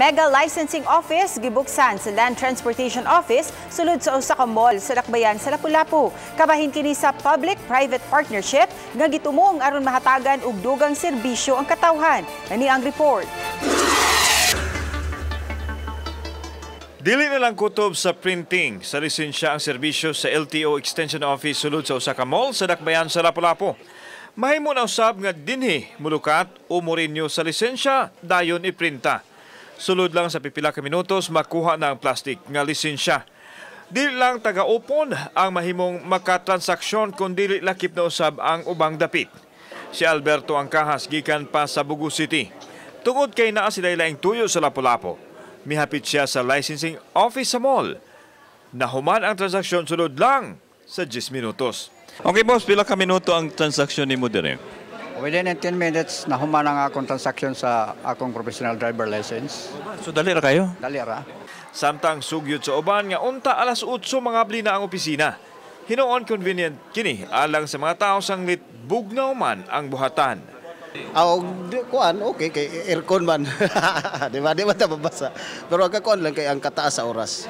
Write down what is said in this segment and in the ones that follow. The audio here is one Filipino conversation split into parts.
Mega Licensing Office gibuksan sa Land Transportation Office sulod sa usa ka mall sa Dakbayan sa Lapu-Lapu. Kabahin kini sa public-private partnership nga gitumong aron mahatagan og dugang serbisyo ang katawhan. Kani ang report. Dili na lang kutob sa printing sa lisensya ang serbisyo sa LTO Extension Office sulod sa usa ka mall sa Dakbayan sa Lapu-Lapu. Mahimo na usab nga dinhi mulukat o morinyo sa lisensya dayon iprinta. Sulod lang sa pipila ka minutos makuha na ang plastic nga lisensya. Dili lang taga-upon ang mahimong makatransaksyon kung dili lakip na usab ang ubang dapit. Si Alberto Angkahas gikan pa sa Bugu City. Tungod kay naa sila laing tuyo sa Lapu-Lapu, mihapit siya sa licensing office sa mall. Nahuman ang transaksyon sulod lang sa 10 minutos. Okay boss, pila ka minuto ang transaksyon ni mo dire? Within 10 minutes, nahuman ang akong transaksyon sa akong professional driver license. So dali ra kayo? Dali ra. Samtang sugyot sa uban nga unta alas 8 mga bli na ang opisina. Hinuon convenient kini alang sa mga tao sanglit bugnaw man ang buhatan. Kuan okay kay aircon man. Di ba ta mabasa. Pero ang kuan lang kay ang kataas sa oras.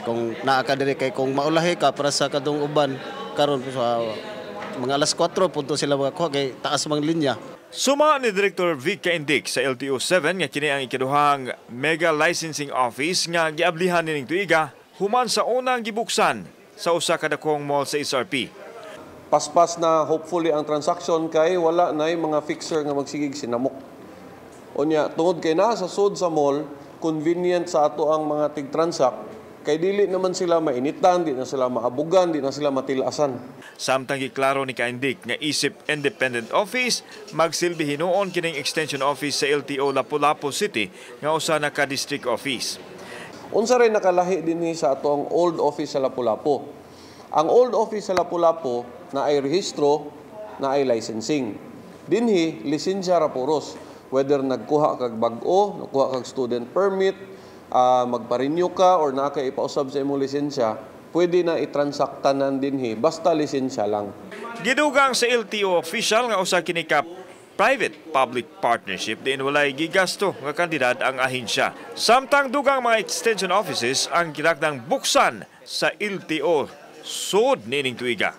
Kung naa ka diri kay kung maulahi ka para sa kadung uban karon sa mga alas 4 punto sila makakuha kay taas mang linya. Suma ni Director Vic Kaindik sa LTO 7 nga kini ang ikaduhang Mega Licensing Office nga giablihan nining tuiga human sa unang gibuksan sa usa ka dakong mall sa SRP. Paspas na hopefully ang transaction kay wala nay mga fixer nga magsigig sinamok. Unya tungod kay naa sa sud sa mall, convenient sa ato ang mga tig-transact kay dili naman sila mainitan, di na sila maabugan, di na sila matilasan. Samtang giklaro ni Kaindik nga isip independent office, magsilbi hinuon kining extension office sa LTO Lapu-Lapu City nga usa na ka district office. Unsa rin nakalahi dinhi sa atong old office sa Lapu-Lapu. Ang old office sa Lapu-Lapu na ay rehistro, na ay licensing. Dinhi lisensya ra puros, whether nagkuha kag bag-o, nagkuha kag student permit, magpa-renew ka or na kay ipausab sa imong lisensya, pwede na i-transactanan dinhi basta lisensya lang. Gidugang sa LTO official nga usa kini ka private-public partnership diin walay gigasto nga kandidat ang ahensya. Samtang dugang mga extension offices ang ginagdang buksan sa LTO sud nining tuiga.